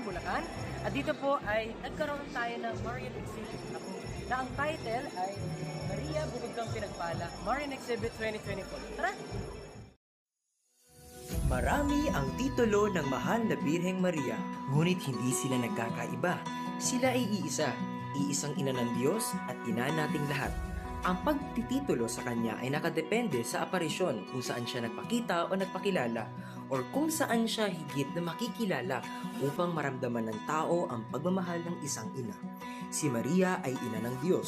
Bulacan. At dito po ay nagkaroon tayo ng Marian Exhibit na ang title ay Maria Bukod Kang Pinagpala, Marian Exhibit 2024. Tara! Marami ang titulo ng mahal na Birheng Maria, ngunit hindi sila nagkakaiba. Sila ay iisa, iisang ina ng Diyos at ina nating lahat. Ang pagtititulo sa kanya ay nakadepende sa aparisyon kung saan siya nagpakita o nagpakilala or kung saan siya higit na makikilala upang maramdaman ng tao ang pagmamahal ng isang ina. Si Maria ay ina ng Diyos